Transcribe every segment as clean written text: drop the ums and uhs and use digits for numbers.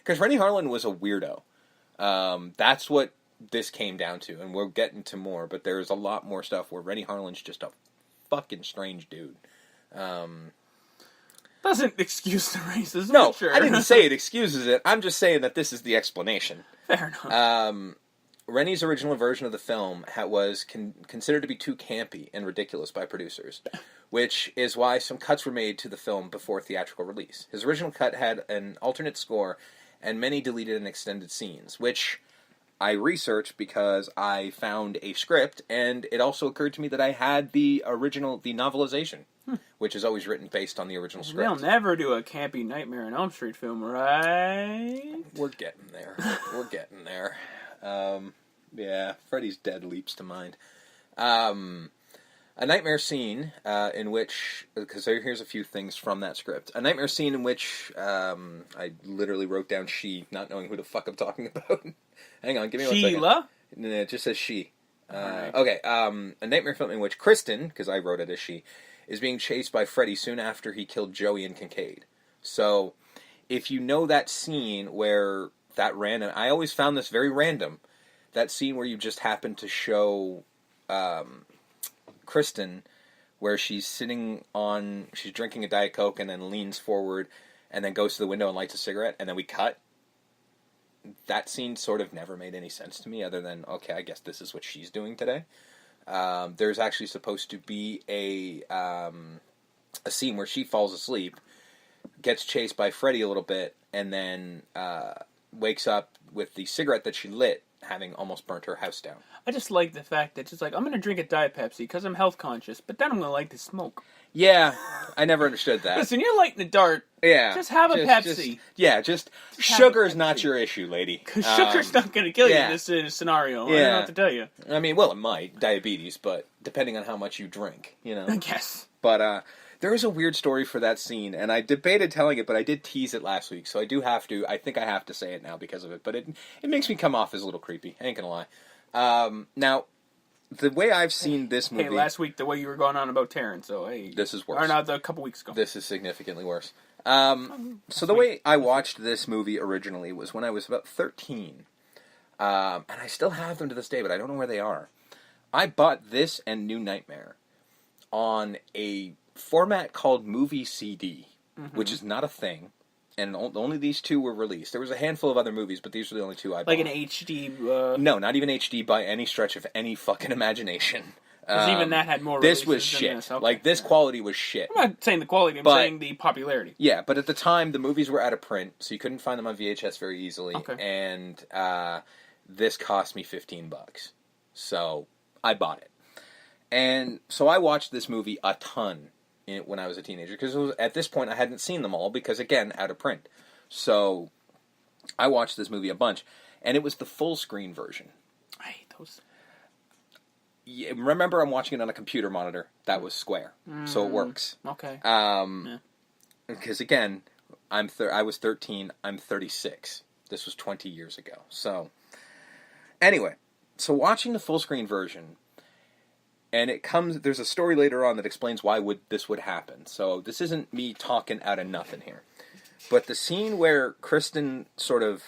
Because Rennie Harlan was a weirdo. That's what this came down to, and we'll get into more, but there's a lot more stuff where Rennie Harlan's just a fucking strange dude. Doesn't excuse the racism. No, sure. I didn't say it excuses it. I'm just saying that this is the explanation. Fair enough. Rennie's original version of the film was considered to be too campy and ridiculous by producers, which is why some cuts were made to the film before theatrical release. His original cut had an alternate score and many deleted and extended scenes, which I researched because I found a script, and it also occurred to me that I had the novelization, which is always written based on the original script. They'll never do a campy Nightmare on Elm Street film, right? We're getting there. We're getting there. Yeah, Freddy's Dead leaps to mind. A nightmare scene in which, because here's a few things from that script. A nightmare scene in which I literally wrote down she, not knowing who the fuck I'm talking about. Hang on, give me 1 second. Sheila? No, it just says she. Right. Okay, a nightmare film in which Kristen, because I wrote it as she, is being chased by Freddy soon after he killed Joey and Kincaid. So, if you know that scene where that random... I always found this very random. That scene where you just happen to show Kristen, where she's drinking a Diet Coke and then leans forward and then goes to the window and lights a cigarette, and then we cut. That scene sort of never made any sense to me, other than, okay, I guess this is what she's doing today. There's actually supposed to be a scene where she falls asleep, gets chased by Freddy a little bit, and then wakes up with the cigarette that she lit, having almost burnt her house down. I just like the fact that she's like, I'm going to drink a Diet Pepsi because I'm health conscious, but then I'm going to like to smoke. Yeah, I never understood that. Listen, you're lighting the dark. Yeah. Just have a Pepsi. Just sugar's not your issue, lady. Because sugar's not going to kill you in this scenario. Yeah. I don't know what to tell you. I mean, well, it might. Diabetes, but depending on how much you drink, you know. I guess. But there is a weird story for that scene, and I debated telling it, but I did tease it last week, so I think I have to say it now because of it. But it makes me come off as a little creepy. I ain't gonna lie. Now, the way I've seen this movie... Hey, last week, the way you were going on about Taryn, so hey... This is worse. Or not, a couple weeks ago. This is significantly worse. So the way I watched this movie originally was when I was about 13. And I still have them to this day, but I don't know where they are. I bought this and New Nightmare on a format called Movie CD, which is not a thing. And only these two were released. There was a handful of other movies, but these were the only two I bought. Like an HD... No, not even HD by any stretch of any fucking imagination. Because even that had more This was shit. This. Okay. Like, this quality was shit. I'm not saying the quality, I'm saying the popularity. Yeah, but at the time, the movies were out of print, so you couldn't find them on VHS very easily. Okay. And this cost me $15. So, I bought it. And so I watched this movie a ton when I was a teenager, because at this point I hadn't seen them all, because again, out of print. So I watched this movie a bunch, and it was the full screen version. I hate those. Yeah, remember, I'm watching it on a computer monitor. That was square, so it works. Okay. Because again, I was 13, I'm 36. This was 20 years ago. So anyway, so watching the full screen version, and there's a story later on that explains why this would happen. So this isn't me talking out of nothing here. But the scene where Kristen sort of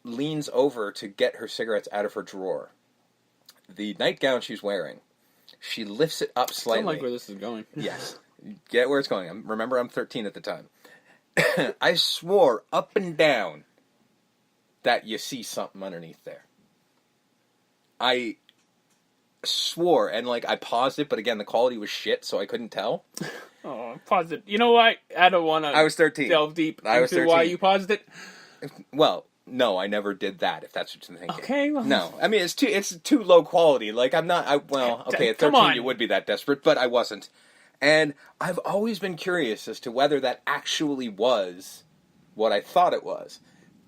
leans over to get her cigarettes out of her drawer, the nightgown she's wearing, she lifts it up slightly. I don't like where this is going. Yes. Get where it's going. Remember, I'm 13 at the time. I swore up and down that you see something underneath there. I swore, and I paused it, but again, the quality was shit, so I couldn't tell. Oh, paused it. You know what? I don't want to. I was 13. Delve deep I was into 13. why you paused it. Well, no, I never did that. If that's what you're thinking. Okay. Well, no, I mean it's too low quality. I'm not. Okay, at 13 you would be that desperate, but I wasn't. And I've always been curious as to whether that actually was what I thought it was.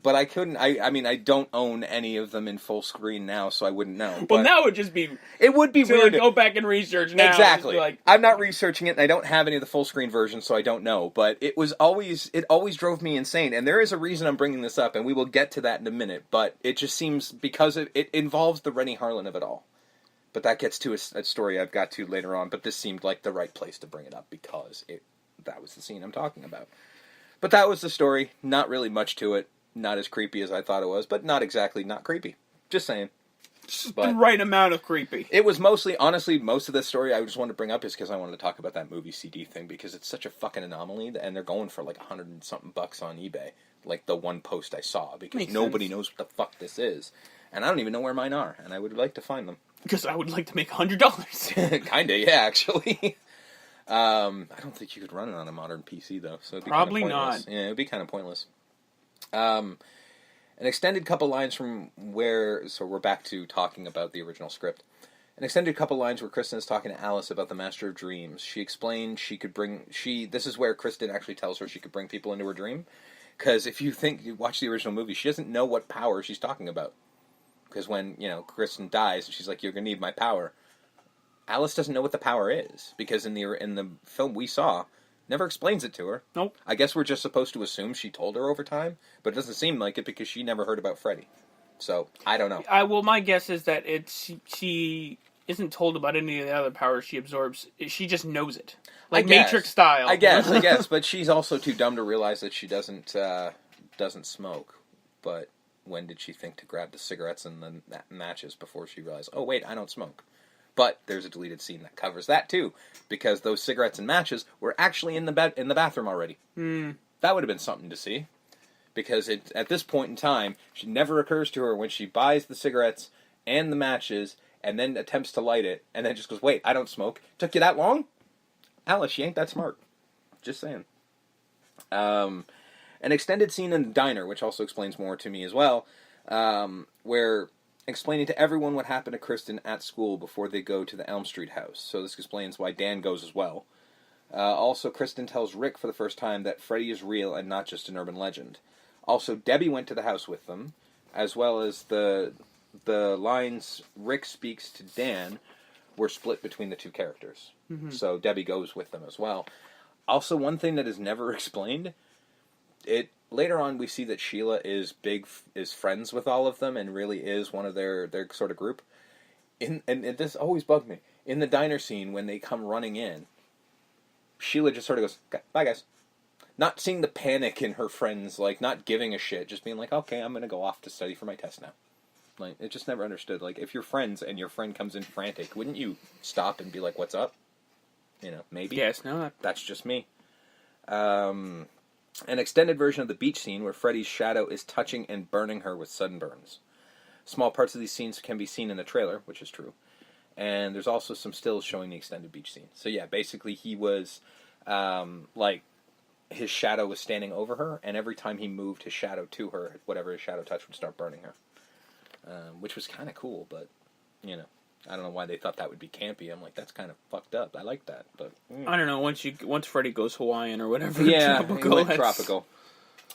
But I couldn't. I mean, I don't own any of them in full screen now, so I wouldn't know. Well, now it would just be. It would be weird. Go back and research now. Exactly. I'm not researching it, and I don't have any of the full screen versions, so I don't know. But it always drove me insane, and there is a reason I'm bringing this up, and we will get to that in a minute. But it just seems because it involves the Rennie Harlan of it all. But that gets to a story I've got to later on. But this seemed like the right place to bring it up because that was the scene I'm talking about. But that was the story. Not really much to it. not as creepy as I thought it was, but not exactly not creepy. Just saying. Just But the right amount of creepy. it was mostly, honestly, most of this story I just wanted to bring up is because I wanted to talk about that movie CD thing, because it's such a fucking anomaly, and they're going for like $100 and something on eBay. Like the one post I saw, because Makes nobody sense. knows what the fuck this is. And I don't even know where mine are, and I would like to find them. Because I would like to make $100. Kinda, yeah, actually. I don't think you could run it on a modern PC, though, so it'd be Probably kinda pointless. not. Yeah, it'd be kind of pointless. An extended couple lines from where... So we're back to talking about the original script. An extended couple lines where Kristen is talking to Alice about the Master of Dreams. She explained she could bring... This is where Kristen actually tells her she could bring people into her dream. Because if you watch the original movie, she doesn't know what power she's talking about. Because when, Kristen dies, she's like, you're going to need my power. Alice doesn't know what the power is. Because in the film we saw, never explains it to her. Nope. I guess we're just supposed to assume she told her over time. But it doesn't seem like it because she never heard about Freddy. So, I don't know. Well, my guess is that she isn't told about any of the other powers she absorbs. She just knows it. Like Matrix style. I guess. But she's also too dumb to realize that she doesn't smoke. But when did she think to grab the cigarettes and the matches before she realized, oh, wait, I don't smoke? But there's a deleted scene that covers that, too. Because those cigarettes and matches were actually in the bathroom already. That would have been something to see. Because at this point in time, it never occurs to her when she buys the cigarettes and the matches and then attempts to light it and then just goes, wait, I don't smoke. Took you that long? Alice, you ain't that smart. Just saying. An extended scene in the diner, which also explains more to me as well, where explaining to everyone what happened to Kristen at school before they go to the Elm Street house. So this explains why Dan goes as well. Also, Kristen tells Rick for the first time that Freddy is real and not just an urban legend. Also, Debbie went to the house with them, as well as the lines Rick speaks to Dan were split between the two characters. Mm-hmm. So Debbie goes with them as well. Also, one thing that is never explained, later on we see that Sheila is friends with all of them and really is one of their sort of group. And this always bugged me. In the diner scene, when they come running in, Sheila just sort of goes, bye guys. Not seeing the panic in her friends, like not giving a shit, just being like, okay, I'm going to go off to study for my test now. Like, it just never understood. Like, if you're friends and your friend comes in frantic, wouldn't you stop and be like, what's up? Maybe. Yes, no. That's just me. An extended version of the beach scene where Freddy's shadow is touching and burning her with sunburns. Small parts of these scenes can be seen in the trailer, which is true. And there's also some stills showing the extended beach scene. So yeah, basically he was, his shadow was standing over her, and every time he moved his shadow to her, whatever his shadow touched would start burning her. Which was kind of cool, but, I don't know why they thought that would be campy. I'm like, that's kind of fucked up. I like that, but... I don't know, once Freddy goes Hawaiian or whatever. Yeah, tropical.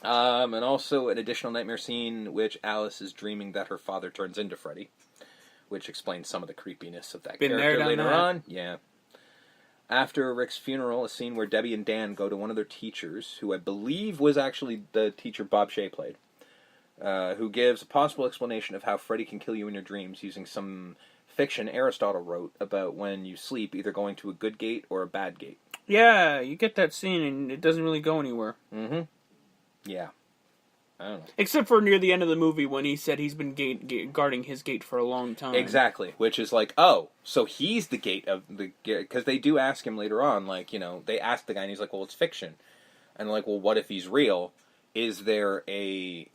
And also an additional nightmare scene, which Alice is dreaming that her father turns into Freddy, which explains some of the creepiness of that character later on. Yeah. After Rick's funeral, a scene where Debbie and Dan go to one of their teachers, who I believe was actually the teacher Bob Shea played, who gives a possible explanation of how Freddy can kill you in your dreams using some fiction Aristotle wrote about when you sleep, either going to a good gate or a bad gate. Yeah, you get that scene and it doesn't really go anywhere. Mm-hmm. Yeah. I don't know. Except for near the end of the movie when he said he's been guarding his gate for a long time. Exactly, which is like, oh, so he's the gate of the... Because they do ask him later on, like, they ask the guy and he's like, well, it's fiction. And like, well, what if he's real? Is there a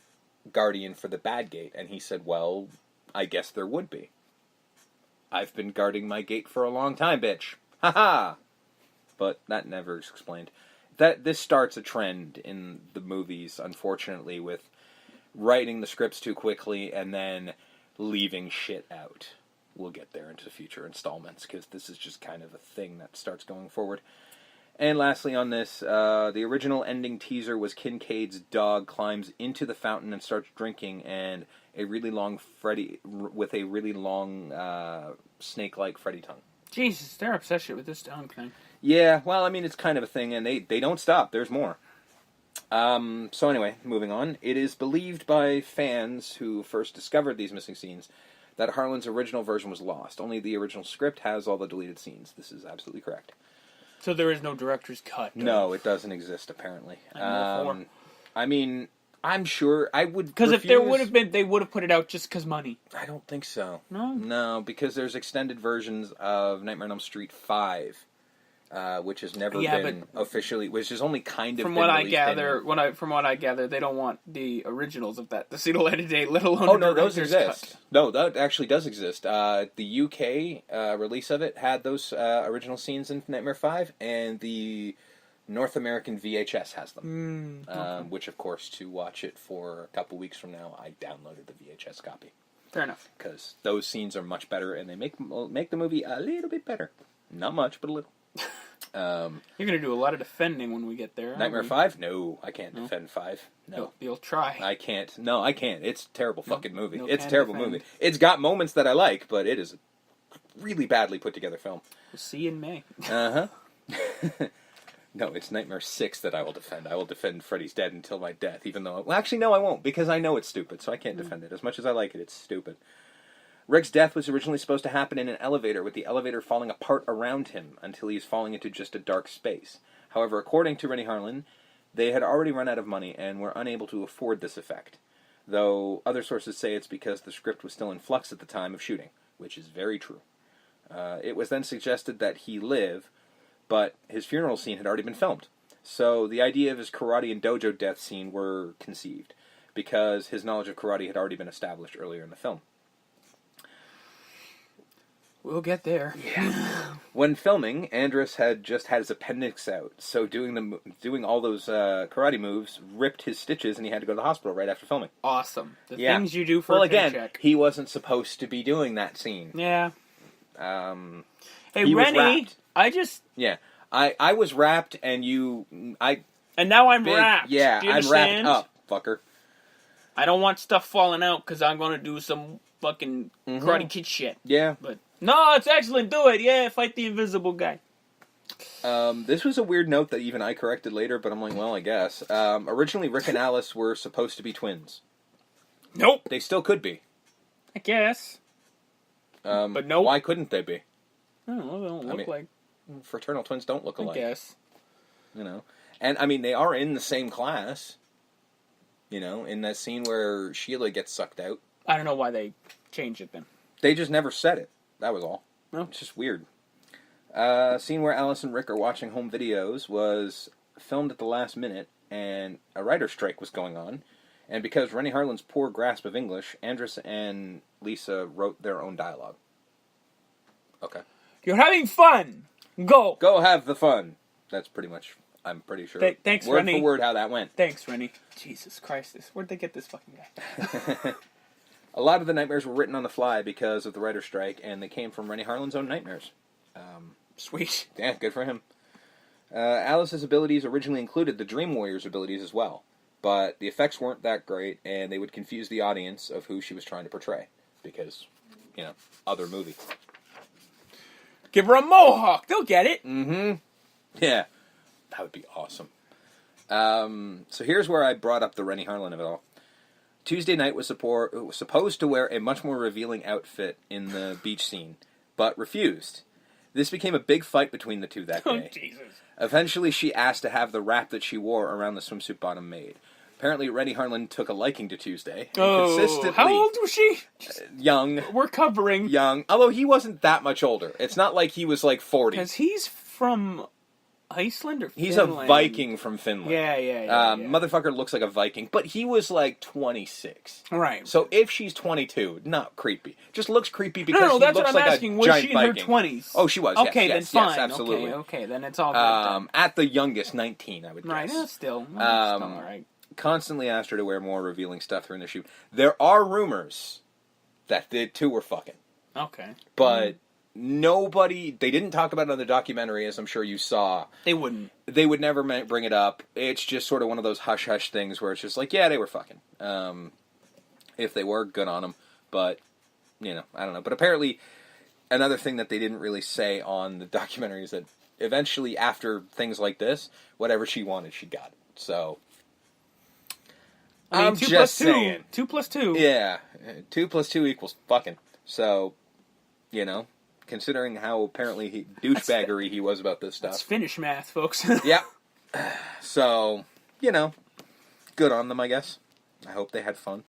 guardian for the bad gate? And he said, well, I guess there would be. I've been guarding my gate for a long time, bitch. Ha-ha! But that never is explained. This starts a trend in the movies, unfortunately, with writing the scripts too quickly and then leaving shit out. We'll get there into future installments, because this is just kind of a thing that starts going forward. And lastly on this, the original ending teaser was Kincaid's dog climbs into the fountain and starts drinking, and a really long Freddy, with a really long snake-like Freddy tongue. Jesus, they're obsessed with this tongue thing. Yeah, well, I mean, it's kind of a thing, and they don't stop. There's more. So anyway, moving on. It is believed by fans who first discovered these missing scenes that Harlan's original version was lost. Only the original script has all the deleted scenes. This is absolutely correct. So there is no director's cut? No, it doesn't exist, apparently. I mean, I'm sure I would Because if there would have been, they would have put it out just because money. I don't think so. No? No, because there's extended versions of Nightmare on Elm Street 5, which has never been officially, which is only kind of from been what I released gather, from what I gather, they don't want the originals of that, the single edit date, let alone Oh, no, those exist. Cut. No, that actually does exist. The UK release of it had those original scenes in Nightmare 5, and the North American VHS has them. Okay. Which, of course, to watch it for a couple weeks from now, I downloaded the VHS copy. Fair enough. Because those scenes are much better, and they make the movie a little bit better. Not much, but a little. You're going to do a lot of defending when we get there. Nightmare 5? No, I can't defend 5. No. You'll try. I can't. No, I can't. It's a terrible fucking movie. It's a terrible movie. It's got moments that I like, but it is a really badly put together film. We'll see you in May. Uh-huh. No, it's Nightmare 6 that I will defend. I will defend Freddy's Dead until my death, even though... Well, actually, no, I won't, because I know it's stupid, so I can't defend it. As much as I like it, it's stupid. Rick's death was originally supposed to happen in an elevator, with the elevator falling apart around him until he's falling into just a dark space. However, according to Rennie Harlin, they had already run out of money and were unable to afford this effect. Though other sources say it's because the script was still in flux at the time of shooting, which is very true. It was then suggested that he live, but his funeral scene had already been filmed. So the idea of his karate and dojo death scene were conceived, because his knowledge of karate had already been established earlier in the film. We'll get there. Yeah. When filming, Andrus had just had his appendix out, so doing all those karate moves ripped his stitches, and he had to go to the hospital right after filming. Awesome. The things you do for a paycheck. He wasn't supposed to be doing that scene. Yeah. Hey, Rennie, Yeah. I was wrapped, and And now I'm wrapped. Yeah, I'm wrapped up, fucker. I don't want stuff falling out, because I'm going to do some fucking Karate Kid shit. Yeah. But, no, it's excellent, do it. Yeah, fight the invisible guy. This was a weird note that even I corrected later, but I'm like, well, I guess. Originally, Rick and Alice were supposed to be twins. Nope. They still could be. I guess. But no. Why couldn't they be? I don't know, they don't look like... Fraternal twins don't look alike. I guess. You know. And, I mean, they are in the same class. You know, in that scene where Sheila gets sucked out. I don't know why they changed it then. They just never said it. That was all. No. It's just weird. Scene where Alice and Rick are watching home videos was filmed at the last minute, and a writer's strike was going on. And because Rennie Harlin's poor grasp of English, Andrus and Lisa wrote their own dialogue. Okay. You're having fun! Go! Go have the fun. That's pretty much, I'm pretty sure. Thanks, word Rennie. for word how that went. Thanks, Rennie. Jesus Christ, where'd they get this fucking guy? A lot of the nightmares were written on the fly because of the writer's strike, and they came from Rennie Harlin's own nightmares. Sweet. Yeah, good for him. Alice's abilities originally included the Dream Warrior's abilities as well, but the effects weren't that great, and they would confuse the audience of who she was trying to portray, because, you know, other movie. Give her a mohawk, they'll get it. Mm-hmm. Yeah, that would be awesome. So here's where I brought up the Rennie Harlin of it all. Tuesday Night was supposed to wear a much more revealing outfit in the beach scene, but refused. This became a big fight between the two that day. Oh, Jesus. Eventually, she asked to have the wrap that she wore around the swimsuit bottom made. Apparently, Rennie Harlin took a liking to Tuesday. Oh, how old was she? Young. We're covering. Young. Although he wasn't that much older. It's not like he was like 40. Because he's from Iceland or Finland? He's a Viking from Finland. Yeah. Motherfucker looks like a Viking, but he was like 26. Right. So if she's 22, not creepy. Just looks creepy because no, that's he looks what I'm like asking. a Was giant she in Viking. her 20s? Oh, she was. Okay, yes, then yes, fine. Yes, absolutely. Okay, then it's all good. At the youngest, 19, I would guess. Right, still all right. Constantly asked her to wear more revealing stuff during the shoot. There are rumors that the two were fucking. Okay. But nobody, they didn't talk about it on the documentary, as I'm sure you saw. They wouldn't. They would never bring it up. It's just sort of one of those hush-hush things where it's just like, yeah, they were fucking. If they were, good on them. But, you know, I don't know. But apparently, another thing that they didn't really say on the documentary is that eventually, after things like this, whatever she wanted, she got it. So, I mean, I'm 2 just plus 2. saying. 2 plus 2. Yeah. 2 plus 2 equals fucking. So, you know, considering how apparently douchebaggery he was about this stuff. That's Finnish math, folks. Yep. So, you know, good on them, I guess. I hope they had fun.